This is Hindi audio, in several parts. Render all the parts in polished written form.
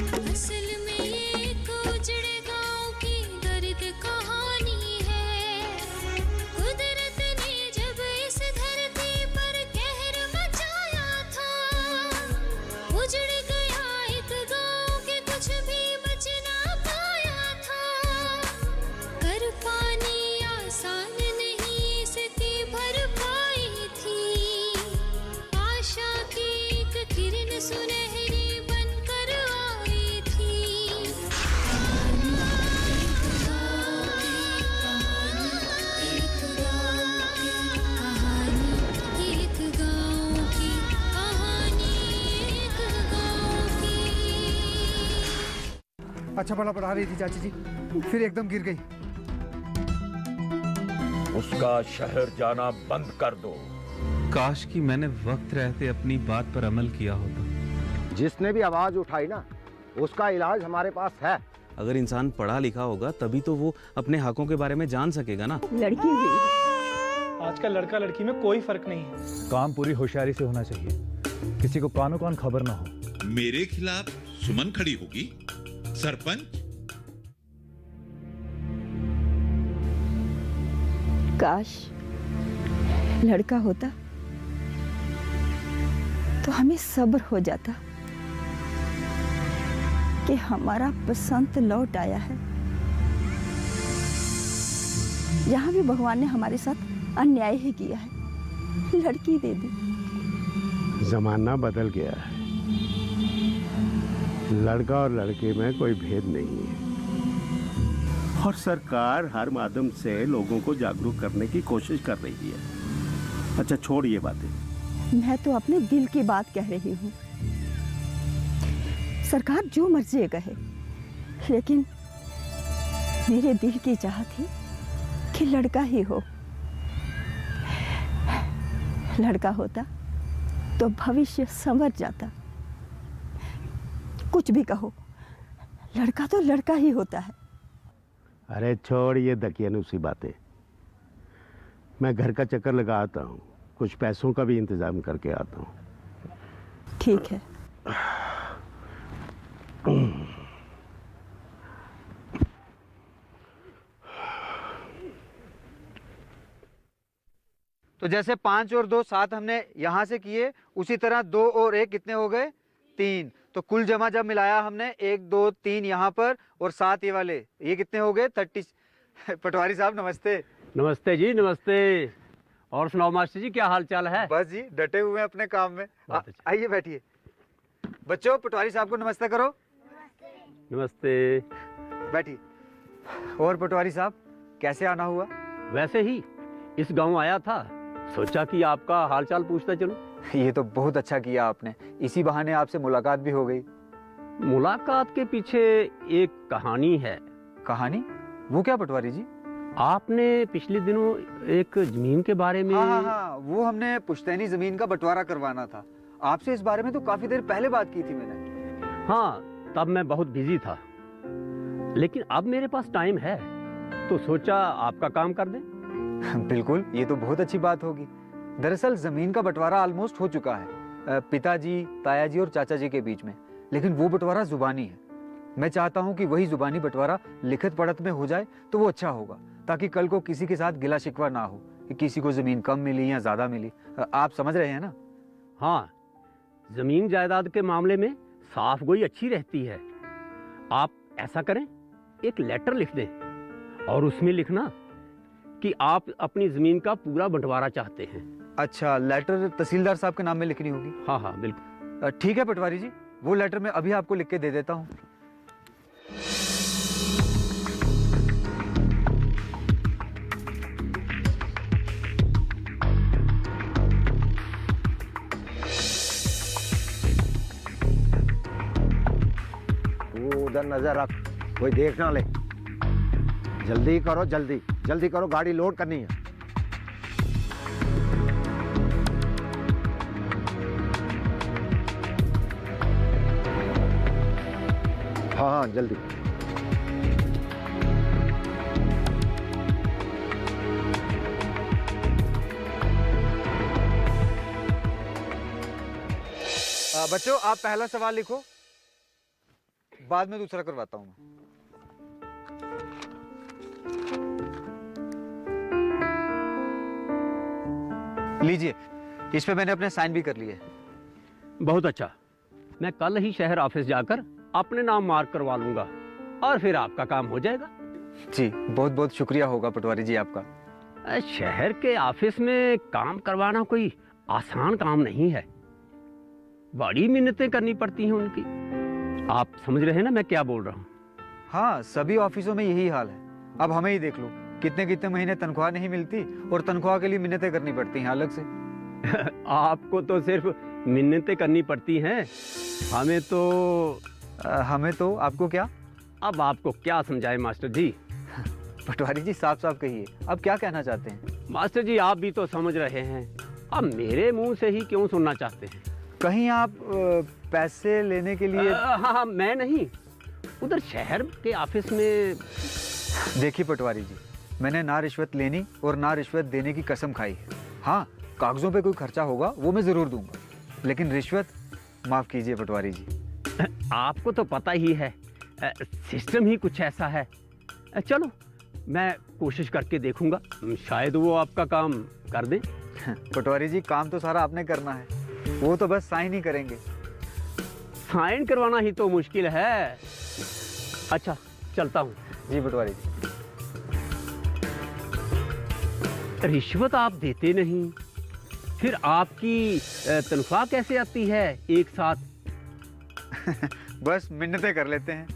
असल में ये एक उजड़े गांव की दर्द कहानी है। कुदरत ने जब इस धरती पर कहर मचाया था, उजड़ गया एक गांव के कुछ भी बच ना पाया था। कर पानी आसान नहीं, इसकी भरपाई थी। आशा की एक किरण सुनहरी बनकर आई थी। एक गाँव की कहानी, एक गाँव की। अच्छा भला पढ़ा रही थी चाची जी, फिर एकदम गिर गई। उसका शहर जाना बंद कर दो। काश कि मैंने वक्त रहते अपनी बात पर अमल किया होता। जिसने भी आवाज उठाई ना, उसका इलाज हमारे पास है। अगर इंसान पढ़ा लिखा होगा तभी तो वो अपने हकों के बारे में जान सकेगा ना। लड़की भी आजकल लड़का लड़की में कोई फर्क नहीं है। काम पूरी होशियारी से होना चाहिए, किसी को कानो कान खबर ना हो। मेरे खिलाफ सुमन खड़ी होगी? सरपंच? काश लड़का होता तो हमें सब्र हो जाता कि हमारा बसंत लौट आया है। यहाँ भी भगवान ने हमारे साथ अन्याय ही किया है, लड़की दे दी। जमाना बदल गया है, लड़का और लड़के में कोई भेद नहीं है और सरकार हर माध्यम से लोगों को जागरूक करने की कोशिश कर रही है। अच्छा छोड़ ये बातें, मैं तो अपने दिल की बात कह रही हूँ। सरकार जो मर्जी कहे, लेकिन मेरे दिल की चाह थी कि लड़का ही हो। लड़का होता तो भविष्य संवर जाता। कुछ भी कहो, लड़का तो लड़का ही होता है। अरे छोड़ ये दकियानुसी बातें, मैं घर का चक्कर लगा आता हूँ, कुछ पैसों का भी इंतजाम करके आता हूँ। ठीक है। तो जैसे 5 और 2 7 हमने यहाँ से किए, उसी तरह 2 और 1 कितने हो गए? 3। तो कुल जमा जब मिलाया हमने 1 2 3 यहाँ पर और 7 ये वाले, ये कितने हो गए? 30। पटवारी साहब नमस्ते। नमस्ते जी नमस्ते। और सुनाओ मास्टर जी, क्या हाल चाल है? बस जी डटे हुए हैं अपने काम में। आइए बैठिए। बच्चों पटवारी साहब को नमस्ते करो। नमस्ते। बैठिए। और पटवारी साहब कैसे आना हुआ? वैसे ही इस गांव आया था, सोचा कि आपका हाल चाल पूछता चलूं। ये तो बहुत अच्छा किया आपने, इसी बहाने आपसे मुलाकात भी हो गई। मुलाकात के पीछे एक कहानी है। कहानी? वो क्या पटवारी जी? आपने पिछले दिनों एक जमीन के बारे में। हाँ, वो हमने पुश्तैनी जमीन का बंटवारा करवाना था। आपसे इस बारे में तो काफी देर पहले बात की थी मैंने। हाँ, तब मैं बहुत बिजी था, लेकिन अब मेरे पास टाइम है तो सोचा आपका काम कर दें। बिल्कुल, ये तो बहुत अच्छी बात होगी। दरअसल जमीन का बंटवारा ऑलमोस्ट हो चुका है, पिताजी, तायाजी और चाचा जी के बीच में, लेकिन वो बंटवारा जुबानी है। मैं चाहता हूँ कि वही जुबानी बंटवारा लिखित पढ़त में हो जाए तो वो अच्छा होगा, ताकि कल को किसी के साथ गिला शिकवा ना हो कि किसी को जमीन कम मिली या ज्यादा मिली। आप समझ रहे हैं ना? हाँ, जमीन जायदाद के मामले में साफ गोई अच्छी रहती है। आप ऐसा करें, एक लेटर लिख दें और उसमें लिखना कि आप अपनी जमीन का पूरा बंटवारा चाहते हैं। अच्छा, लेटर तहसीलदार साहब के नाम में लिखनी होगी? हाँ हाँ बिल्कुल। ठीक है पटवारी जी, वो लेटर मैं अभी आपको लिख के दे देता हूँ। उधर नजर रख, कोई देख ना ले। जल्दी करो, जल्दी जल्दी करो, गाड़ी लोड करनी है। हाँ जल्दी। बच्चों आप पहला सवाल लिखो। बाद में दूसरा करवाता हूँ मैं। लीजिए, इस पे मैंने अपने साइन भी कर लिए। बहुत अच्छा, मैं कल ही शहर ऑफिस जाकर अपने नाम मार्क करवा लूंगा और फिर आपका काम हो जाएगा। जी, बहुत बहुत शुक्रिया होगा पटवारी जी आपका। शहर के ऑफिस में काम करवाना कोई आसान काम नहीं है, बड़ी मिन्नतें करनी पड़ती हैं उनकी। आप समझ रहे हैं ना मैं क्या बोल रहा हूँ? हाँ, सभी ऑफिसों में यही हाल है। अब हमें ही देख लो, कितने कितने महीने तनख्वाह नहीं मिलती और तनख्वाह के लिए मिन्नतें करनी पड़ती हैं अलग से। आपको तो सिर्फ मिन्नतें करनी पड़ती हैं, हमें तो आपको क्या? अब आपको क्या समझाए मास्टर जी? पटवारी जी साफ साफ कहिए, अब क्या कहना चाहते हैं? मास्टर जी आप भी तो समझ रहे हैं, अब मेरे मुंह से ही क्यों सुनना चाहते हैं? कहीं आप पैसे लेने के लिए? हाँ, मैं नहीं, उधर शहर के ऑफिस में। देखिए पटवारी जी, मैंने ना रिश्वत लेनी और ना रिश्वत देने की कसम खाई है। हाँ, कागजों पे कोई खर्चा होगा वो मैं जरूर दूंगा, लेकिन रिश्वत माफ कीजिए पटवारी जी। आपको तो पता ही है, सिस्टम ही कुछ ऐसा है। चलो मैं कोशिश करके देखूंगा, शायद वो आपका काम कर दे। पटवारी जी काम तो सारा आपने करना है, वो तो बस साइन ही करेंगे। साइन करवाना ही तो मुश्किल है। अच्छा चलता हूँ। जी पटवारी जी। रिश्वत आप देते नहीं, फिर आपकी तनख्वाह कैसे आती है एक साथ? बस मिन्नतें कर लेते हैं।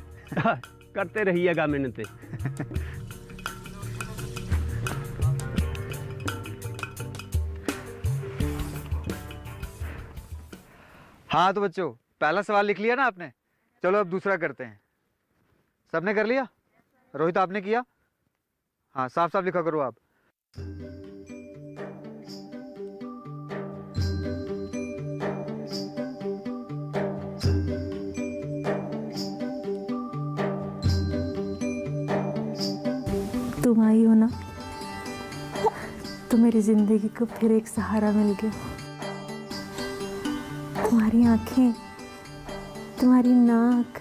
करते रहिएगा मिन्नतें। हाँ तो बच्चों, पहला सवाल लिख लिया ना आपने? चलो अब दूसरा करते हैं। सबने कर लिया? रोहित आपने किया? हाँ, साफ साफ लिखा करो आप। तुम आई हो ना, तो मेरी जिंदगी को फिर एक सहारा मिल गया। तुम्हारी आंखें, तुम्हारी नाक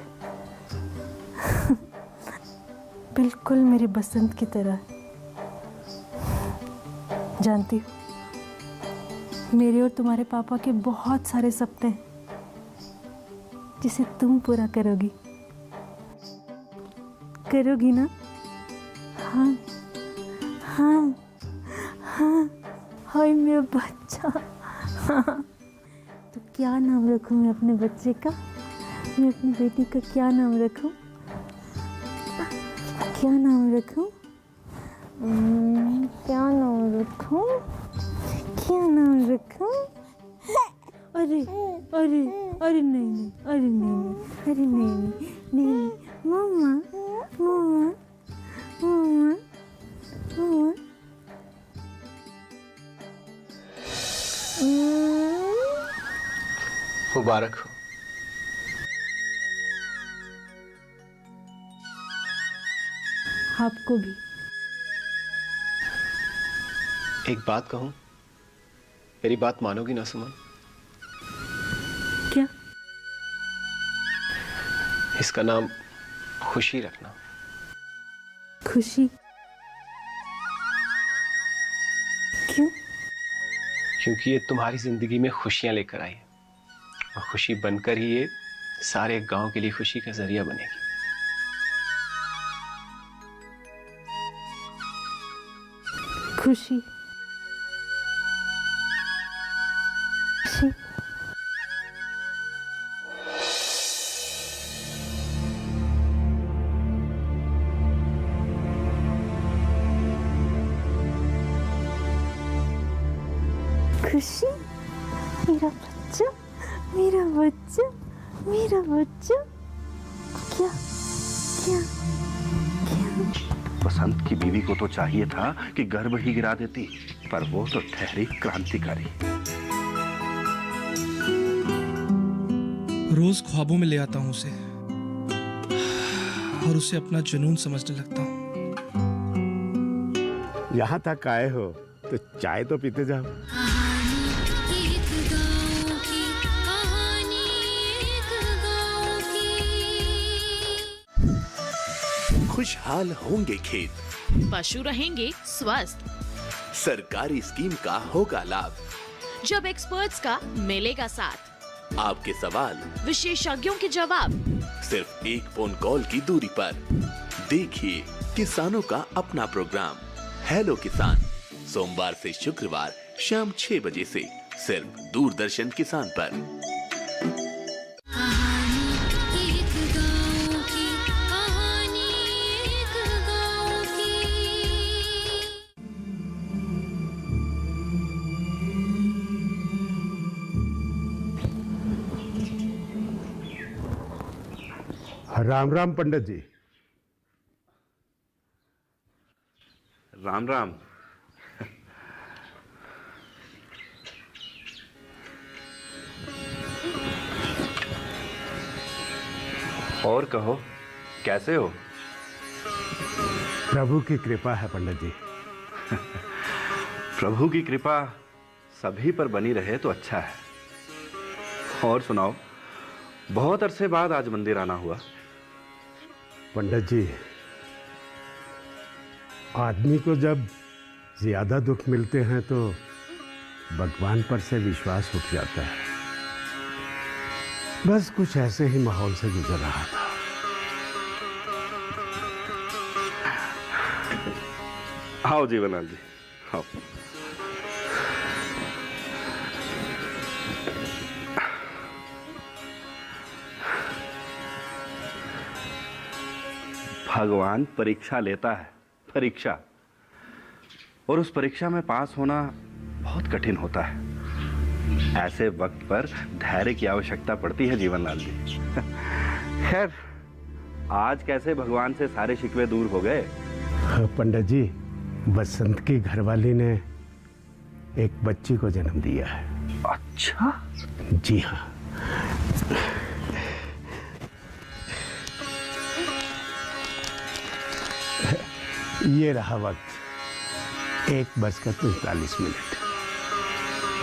बिल्कुल मेरी बसंत की तरह। जानती हो, मेरे और तुम्हारे पापा के बहुत सारे सपने हैं जिसे तुम पूरा करोगी ना? हाँ हाँ हाँ, हाय मेरा बच्चा। हाँ, तो क्या नाम रखूं मैं अपने बच्चे का? मैं अपनी बेटी का क्या नाम रखूं? क्या नाम रखूं? क्या नाम रखूं? क्या नाम रखूं? अरे अरे अरे नहीं, अरे नहीं, अरे नहीं, मम्मा मम्मा मम्मा मम्मा। मुबारक हो। आपको भी। एक बात कहूं, मेरी बात मानोगी ना सुमन? क्या? इसका नाम खुशी रखना। खुशी? क्यों? क्योंकि ये तुम्हारी जिंदगी में खुशियां लेकर आई है और खुशी बनकर ही ये सारे गांव के लिए खुशी का जरिया बनेगी। खुशी खुशी। खुशी, मेरा बच्चा, मेरा बच्चा, मेरा बच्चा। क्या क्या क्या? बसंत की बीवी को तो चाहिए था कि गर्भ ही गिरा देती, पर वो तो ठहरी क्रांतिकारी। रोज ख्वाबों में ले आता हूं उसे और उसे अपना जुनून समझने लगता हूं। यहाँ तक आए हो तो चाय तो पीते जाओ। एक गाँव की कहानी, एक गाँव की। खुशहाल होंगे खेत, पशु रहेंगे स्वस्थ, सरकारी स्कीम का होगा लाभ, जब एक्सपर्ट्स का मिलेगा साथ, आपके सवाल विशेषज्ञों के जवाब, सिर्फ एक फोन कॉल की दूरी पर। देखिए किसानों का अपना प्रोग्राम हेलो किसान, सोमवार से शुक्रवार शाम 6 बजे से सिर्फ दूरदर्शन किसान पर। एक गाँव की कहानी, एक गाँव की। राम राम पंडित जी। राम राम। और कहो, कैसे हो? प्रभु की कृपा है पंडित जी। प्रभु की कृपा सभी पर बनी रहे तो अच्छा है। और सुनाओ, बहुत अरसे बाद आज मंदिर आना हुआ। पंडित जी, आदमी को जब ज्यादा दुख मिलते हैं तो भगवान पर से विश्वास उठ जाता है। बस कुछ ऐसे ही माहौल से गुजर रहा था। आओ जीवनलाल जी, आओ। भगवान परीक्षा लेता है, परीक्षा। और उस परीक्षा में पास होना बहुत कठिन होता है। ऐसे वक्त पर धैर्य की आवश्यकता पड़ती है जीवनलाल जी। खैर, आज कैसे भगवान से सारे शिकवे दूर हो गए? पंडित जी, बसंत की घरवाली ने एक बच्ची को जन्म दिया है। अच्छा? जी हाँ। ये रहा वक्त, 1:45।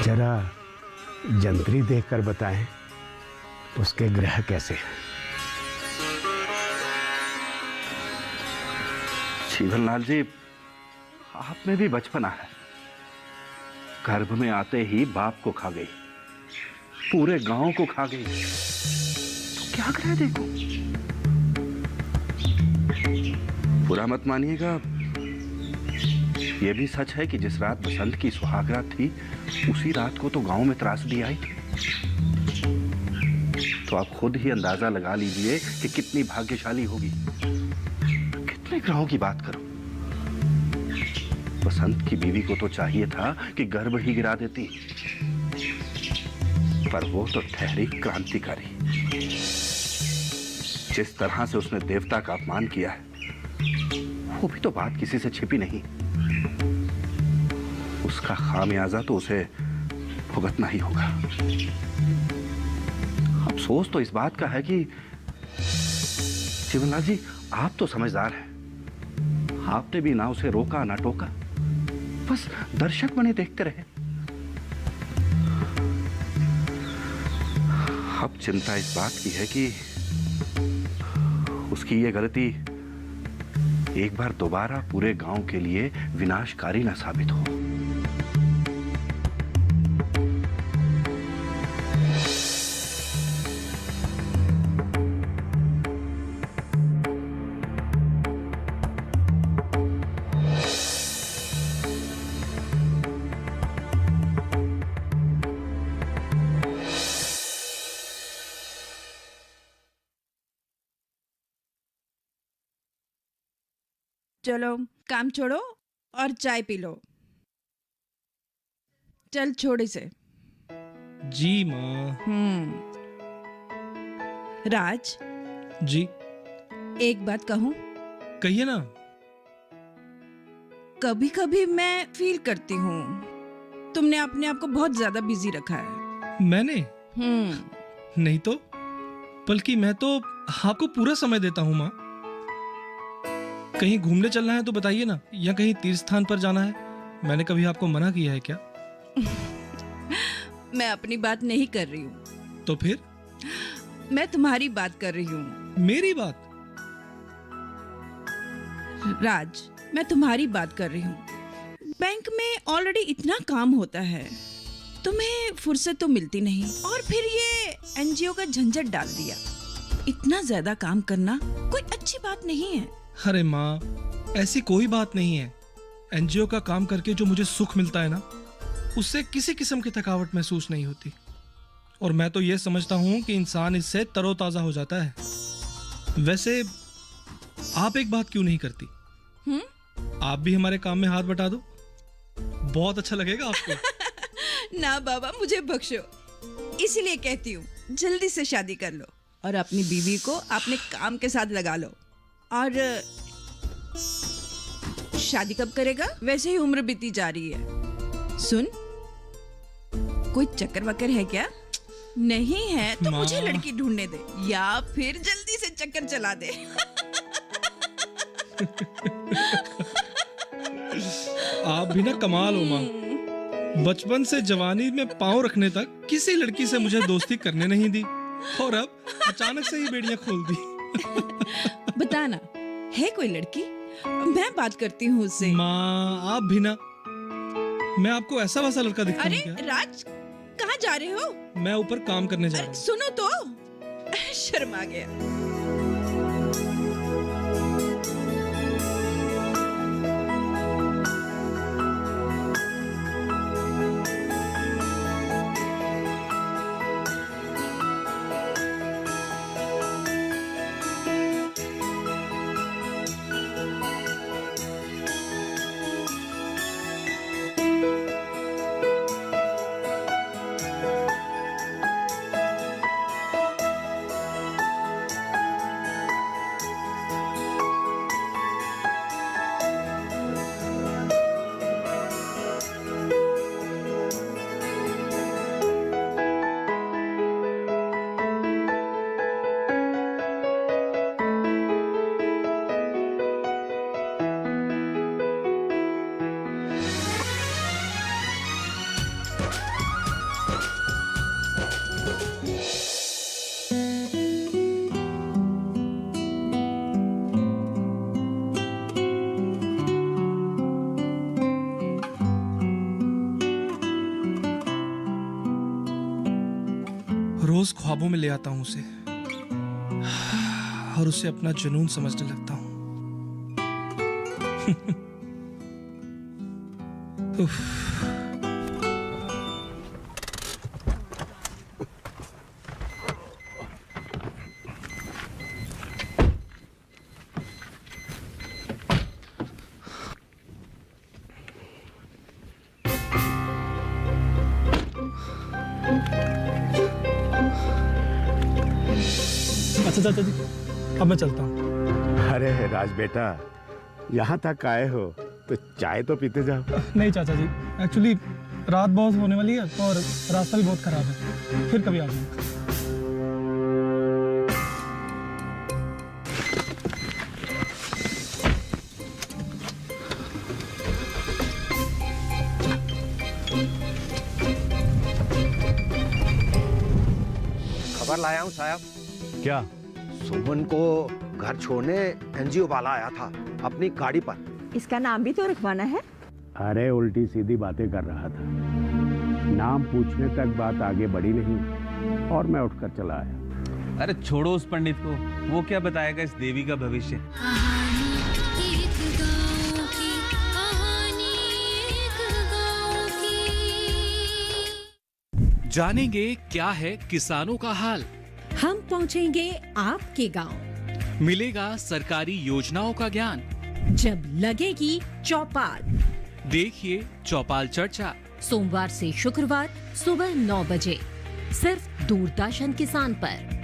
जरा जंतरी देखकर बताएं उसके ग्रह कैसे हैं। जीवनलाल जी, आप में भी बचपना है। गर्भ में आते ही बाप को खा गई, पूरे गांव को खा गई, तो क्या ग्रह देखो। बुरा मत मानिएगा, यह भी सच है कि जिस रात बसंत की सुहागरात थी, उसी रात को तो गांव में त्रासदी आई थी। तो आप खुद ही अंदाजा लगा लीजिए कि कितनी भाग्यशाली होगी। कितने ग्रहों की बात करो। बसंत की बीवी को तो चाहिए था कि गर्भ ही गिरा देती, पर वो तो ठहरी क्रांतिकारी। जिस तरह से उसने देवता का अपमान किया है, वो भी तो बात किसी से छिपी नहीं। उसका खामियाजा तो उसे भुगतना ही होगा। अफसोस तो इस बात का है कि जीवनलाल जी, आप तो समझदार हैं। आपने भी ना उसे रोका ना टोका, बस दर्शक बने देखते रहे। अब चिंता इस बात की है कि उसकी ये गलती एक बार दोबारा पूरे गांव के लिए विनाशकारी न साबित हो। चलो काम छोड़ो और चाय पी लो। चल छोड़े से। जी माँ। राज जी। एक बात कहूँ? कहिए ना। कभी कभी मैं फील करती हूँ तुमने अपने आप को बहुत ज्यादा बिजी रखा है। मैंने? नहीं तो, बल्कि मैं तो आपको पूरा समय देता हूँ माँ। कहीं घूमने चलना है तो बताइए ना, या कहीं तीर्थ स्थान पर जाना है। मैंने कभी आपको मना किया है क्या? मैं अपनी बात नहीं कर रही हूँ। तो फिर? मैं तुम्हारी बात कर रही हूँ। मेरी बात? राज, मैं तुम्हारी बात कर रही हूँ। बैंक में ऑलरेडी इतना काम होता है, तुम्हें फुर्सत तो मिलती नहीं, और फिर ये एनजीओ का झंझट डाल दिया। इतना ज्यादा काम करना कोई अच्छी बात नहीं है। अरे माँ, ऐसी कोई बात नहीं है। एनजीओ का काम करके जो मुझे सुख मिलता है ना, उससे किसी किस्म की थकावट महसूस नहीं होती। और मैं तो ये समझता हूँ कि इंसान इससे तरोताजा हो जाता है। वैसे आप एक बात क्यों नहीं करती? आप भी हमारे काम में हाथ बटा दो, बहुत अच्छा लगेगा आपको। ना बाबा, मुझे बख्शो। इसीलिए कहती हूँ जल्दी से शादी कर लो और अपनी बीवी को अपने काम के साथ लगा लो। और शादी कब करेगा? वैसे ही उम्र बीती जा रही है। सुन, कोई चक्कर वक्कर है क्या? नहीं है तो मुझे लड़की ढूंढने दे, या फिर जल्दी से चक्कर चला दे। आप भी ना कमाल हो माँ। बचपन से जवानी में पांव रखने तक किसी लड़की से मुझे दोस्ती करने नहीं दी, और अब अचानक से ही बेड़ियां खोल दी। बताना, है कोई लड़की? मैं बात करती हूँ उससे। माँ, आप भी ना। मैं आपको ऐसा वैसा लड़का दिखता हूँ क्या? अरे राज, कहाँ जा रहे हो? मैं ऊपर काम करने जा रहा हूँ। सुनो तो, शर्म आ गया। रोज ख्वाबों में ले आता हूं उसे, और उसे अपना जुनून समझने लगता हूं। अच्छा चाचा जी, अब मैं चलता हूँ। अरे राज बेटा, यहाँ तक आए हो तो चाय तो पीते जाओ। नहीं चाचा जी, एक्चुअली रात बहुत होने वाली है और रास्ता भी बहुत खराब है, फिर कभी आ जाऊँगा। खबर लाया हूँ साहब। क्या? सुमन को घर छोड़ने एनजीओ वाला आया था अपनी गाड़ी पर। इसका नाम भी तो रखवाना है। अरे उल्टी सीधी बातें कर रहा था, नाम पूछने तक बात आगे बढ़ी नहीं और मैं उठकर चला आया। अरे छोड़ो उस पंडित को, वो क्या बताएगा इस देवी का भविष्य। जानेंगे क्या है किसानों का हाल। हम पहुंचेंगे आपके गांव। मिलेगा सरकारी योजनाओं का ज्ञान। जब लगेगी चौपाल, देखिए चौपाल चर्चा, सोमवार से शुक्रवार सुबह 9 बजे, सिर्फ दूरदर्शन किसान पर।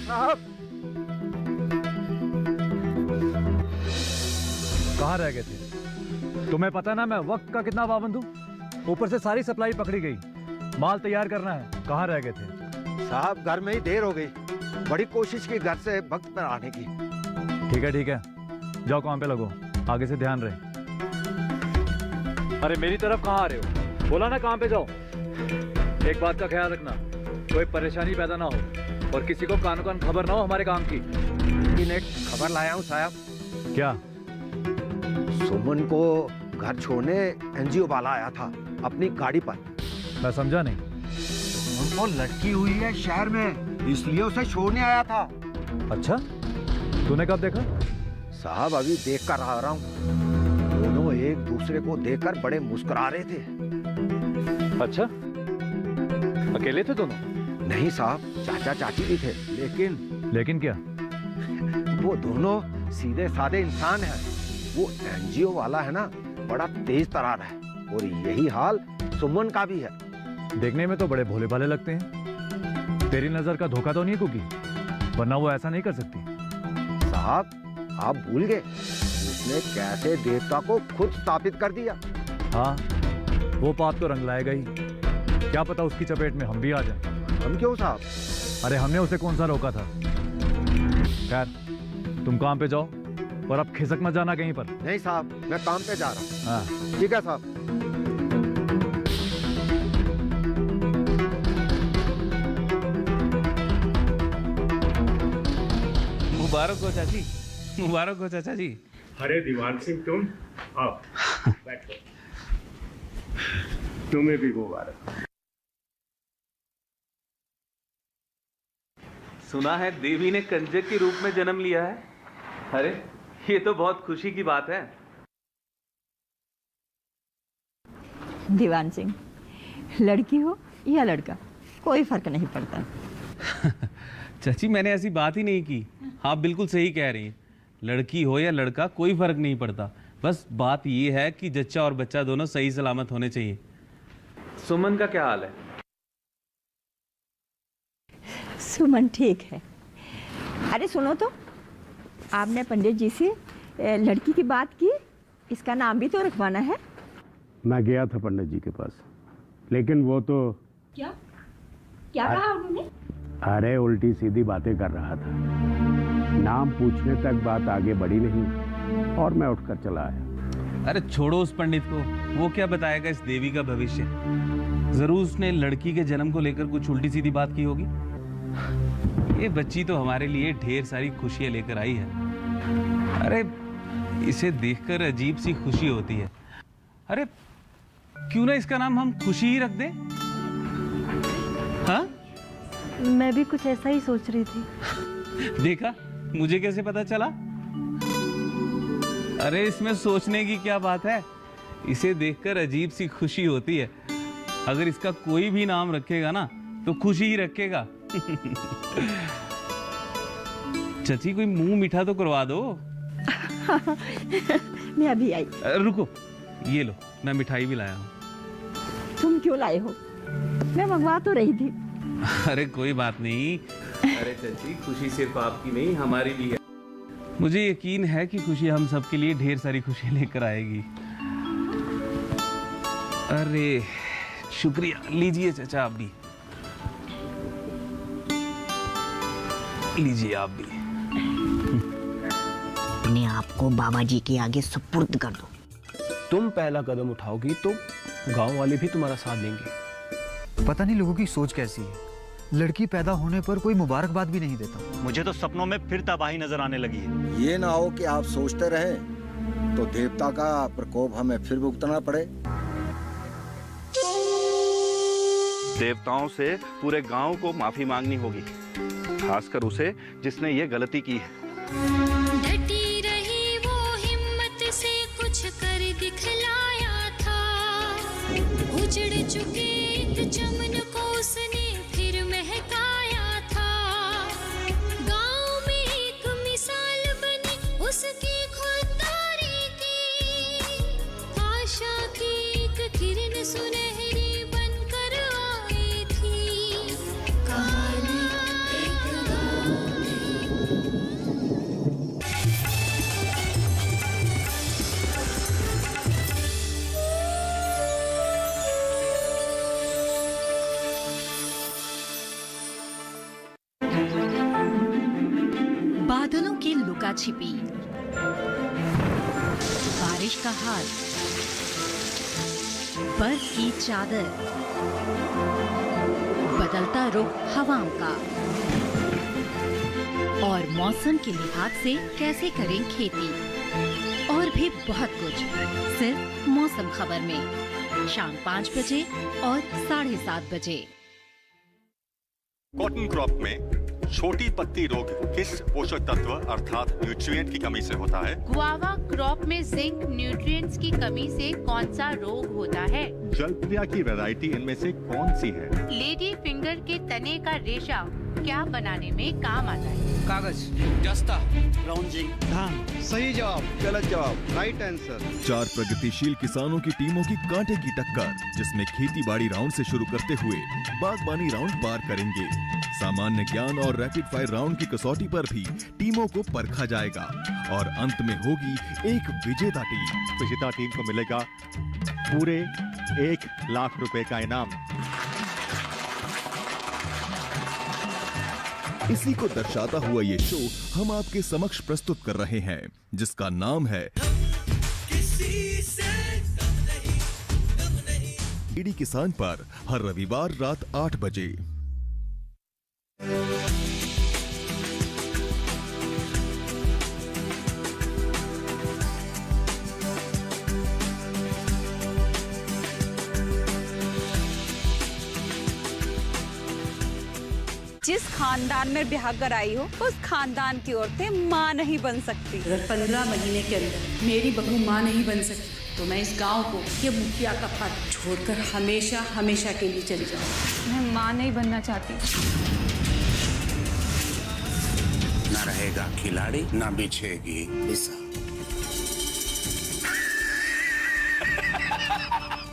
साहब कहाँ रह गए थे? तुम्हें पता ना मैं वक्त का कितना पाबंद हूँ। ऊपर से सारी सप्लाई पकड़ी गई, माल तैयार करना है। कहाँ रह गए थे? साहब घर में ही देर हो गई, बड़ी कोशिश की घर से वक्त पर आने की। ठीक है, जाओ काम पे लगो, आगे से ध्यान रहे। अरे मेरी तरफ कहाँ आ रहे हो? बोला ना काम पे जाओ। एक बात का ख्याल रखना, कोई परेशानी पैदा ना हो और किसी को कानो कान खबर ना हो हमारे काम की। एक खबर लाया हूँ साहब। क्या? सुमन को घर छोड़ने एनजीओ वाला आया था अपनी गाड़ी पर। मैं समझा नहीं। उनको लटकी हुई है शहर में, इसलिए उसे छोड़ने आया था। अच्छा, तूने कब देखा? साहब अभी देख कर आ रहा हूँ। दोनों एक दूसरे को देखकर बड़े मुस्कुरा रहे थे। अच्छा, अकेले थे दोनों? नहीं साहब, चाचा चाची भी थे। लेकिन क्या? वो दोनों सीधे साधे इंसान हैं। वो एनजीओ वाला है ना, बड़ा तेज तरार है और यही हाल सुमन का भी है। देखने में तो बड़े भोले भाले लगते हैं। तेरी नजर का धोखा तो नहीं कुकी? वरना वो ऐसा नहीं कर सकती। साहब आप भूल गए उसने कैसे देवता को खुद स्थापित कर दिया। हाँ, वो पाप तो रंग लाएगा ही। क्या पता उसकी चपेट में हम भी आ जाएं। हम क्यों साहब? अरे हमने उसे कौन सा रोका था। खैर, तुम काम पे जाओ और अब खिसक मत जाना कहीं पर। नहीं साहब, मैं काम पे जा रहा हूँ। हाँ ठीक है साहब। मुबारक हो चाची, मुबारक हो चाचा जी। अरे दीवान सिंह तुम आओ बैठो। तुम्हें भी मुबारक। सुना है देवी ने कंजक के रूप में जन्म लिया है। अरे ये तो बहुत खुशी की बात है। दीवान सिंह, लड़की हो या लड़का कोई फर्क नहीं पड़ता। चाची मैंने ऐसी बात ही नहीं की। आप बिल्कुल सही कह रही हैं। लड़की हो या लड़का कोई फर्क नहीं पड़ता। बस बात ये है कि जच्चा और बच्चा दोनों सही सलामत होने चाहिए। सुमन का क्या हाल है? सुमन ठीक है। अरे सुनो तो, आपने पंडित जी से लड़की की बात की? इसका नाम भी तो रखवाना है। मैं गया था पंडित जी के पास, लेकिन वो तो क्या कहा उन्होंने? अरे उल्टी सीधी बातें कर रहा था। नाम पूछने तक बात आगे बढ़ी नहीं और मैं उठकर चला आया। अरे छोड़ो उस पंडित को, वो क्या बताएगा इस देवी का भविष्य। जरूर उसने लड़की के जन्म को लेकर कुछ उल्टी सीधी बात की होगी। ये बच्ची तो हमारे लिए ढेर सारी खुशियां लेकर आई है। अरे इसे देखकर अजीब सी खुशी होती है। अरे क्यों ना इसका नाम हम खुशी ही रख दें? हाँ, मैं भी कुछ ऐसा ही सोच रही थी। देखा, मुझे कैसे पता चला? अरे इसमें सोचने की क्या बात है। इसे देखकर अजीब सी खुशी होती है। अगर इसका कोई भी नाम रखेगा ना तो खुशी ही रखेगा। चाची कोई मुंह मीठा तो करवा दो। मैं अभी आई। रुको, ये लो, मैं मिठाई भी लाया हूँ। तुम क्यों लाए हो? मैं मंगवा तो रही थी। अरे कोई बात नहीं। अरे चाची खुशी सिर्फ आपकी नहीं हमारी भी है। मुझे यकीन है कि खुशी हम सबके लिए ढेर सारी खुशियां लेकर आएगी। अरे शुक्रिया, लीजिए चाचा आप भी, लीजिए आप भी। अपने आप को बाबा जी के आगे सुपुर्द कर दो। तुम पहला कदम उठाओगी तो गांव वाले भी तुम्हारा साथ देंगे। पता नहीं लोगों की सोच कैसी है। लड़की पैदा होने पर कोई मुबारकबाद भी नहीं देता। मुझे तो सपनों में फिर तबाही नजर आने लगी है। ये ना हो कि आप सोचते रहे तो देवता का प्रकोप हमें फिर भुगतना पड़े। देवताओं से पूरे गांव को माफी मांगनी होगी, खासकर उसे जिसने ये गलती की है। डटी रही वो हिम्मत से कुछ कर दिखलाया था। उजड़ चुके एक चमन को उसने फिर महकाया था। गांव में एक मिसाल बनी उसकी खुददारी की। आशा की एक किरण सुनहरी बनकर आई थी। कहानी एक गांव बादलों की लुका छिपी, बारिश का हाल, बर्फ की चादर, बदलता रुख हवाओं का, और मौसम के लिहाज से कैसे करें खेती, और भी बहुत कुछ सिर्फ मौसम खबर में शाम 5 बजे और 7:30 बजे। कॉटन क्रॉप में छोटी पत्ती रोग किस पोषक तत्व अर्थात न्यूट्रिएंट की कमी से होता है? गुआवा क्रॉप में जिंक न्यूट्रिएंट्स की कमी से कौन सा रोग होता है? जलप्रिया की वैरायटी इनमें से कौन सी है? लेडी फिंगर के तने का रेशा क्या बनाने में काम आता है? कागज, दस्ता, ब्राउन जिंक, धान। सही जवाब, गलत जवाब, राइट आंसर। 4 प्रगतिशील किसानों की टीमों की कांटे की टक्कर, जिसमें खेती बाड़ी राउंड से शुरू करते हुए बागबानी राउंड पार करेंगे। सामान्य ज्ञान और रैपिड फायर राउंड की कसौटी पर भी टीमों को परखा जाएगा और अंत में होगी एक विजेता टीम। विजेता टीम को मिलेगा पूरे 1 लाख रुपए का इनाम। इसी को दर्शाता हुआ ये शो हम आपके समक्ष प्रस्तुत कर रहे हैं, जिसका नाम है डीडी किसान पर हर रविवार रात 8 बजे। जिस खानदान में ब्याह कराई हो उस खानदान की औरतें माँ नहीं बन सकती। अगर 15 महीने के अंदर मेरी बहू माँ नहीं बन सकती तो मैं इस गांव को ये मुखिया का पद छोड़कर हमेशा हमेशा के लिए चली जाऊँ। मैं माँ नहीं बनना चाहती। ना रहेगा खिलाड़ी ना बिछेगी हिस्सा।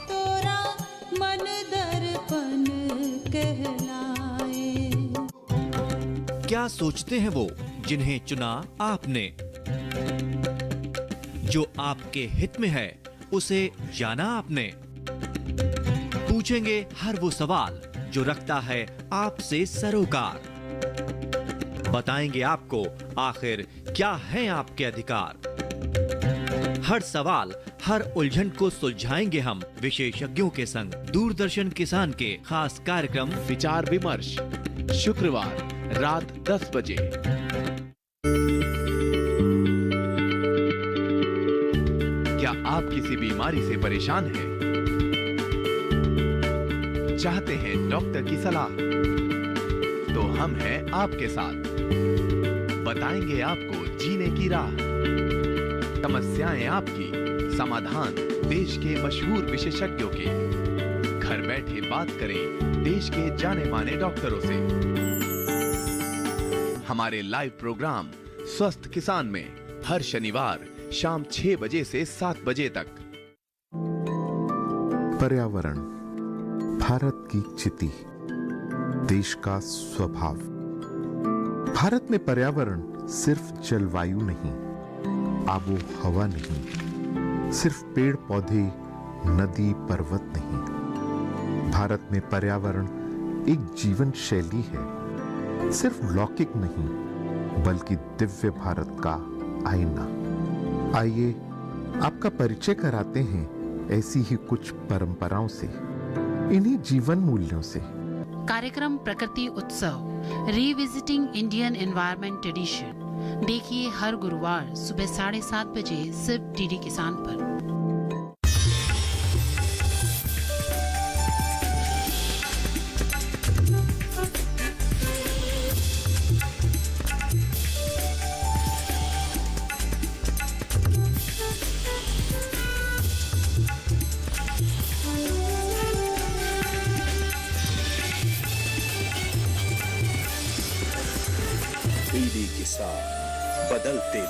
तोरा मन दर्पण कहलाए। क्या सोचते हैं वो जिन्हें चुना आपने? जो आपके हित में है उसे जाना आपने? पूछेंगे हर वो सवाल जो रखता है आपसे सरोकार। बताएंगे आपको आखिर क्या है आपके अधिकार। हर सवाल हर उलझन को सुलझाएंगे हम विशेषज्ञों के संग। दूरदर्शन किसान के खास कार्यक्रम विचार विमर्श, शुक्रवार रात 10 बजे। क्या आप किसी बीमारी से परेशान हैं? चाहते हैं डॉक्टर की सलाह? तो हम हैं आपके साथ। बताएंगे आपको जीने की राह। समस्याएं आपकी, समाधान देश के मशहूर विशेषज्ञों के। घर बैठे बात करें देश के जाने माने डॉक्टरों से। हमारे लाइव प्रोग्राम स्वस्थ किसान में हर शनिवार शाम 6 बजे से 7 बजे तक। पर्यावरण भारत की चिति, देश का स्वभाव। भारत में पर्यावरण सिर्फ जलवायु नहीं, आबो हवा नहीं, सिर्फ पेड़ पौधे, नदी पर्वत नहीं। भारत में पर्यावरण एक जीवन शैली है, सिर्फ लौकिक नहीं बल्कि दिव्य भारत का आईना। आइए आपका परिचय कराते हैं ऐसी ही कुछ परंपराओं से, इन्हीं जीवन मूल्यों से। कार्यक्रम प्रकृति उत्सव रिविजिटिंग इंडियन एनवायरनमेंट ट्रेडिशन देखिए हर गुरुवार सुबह 7:30 बजे सिर्फ डीडी किसान पर। डीडी किसान, बदलते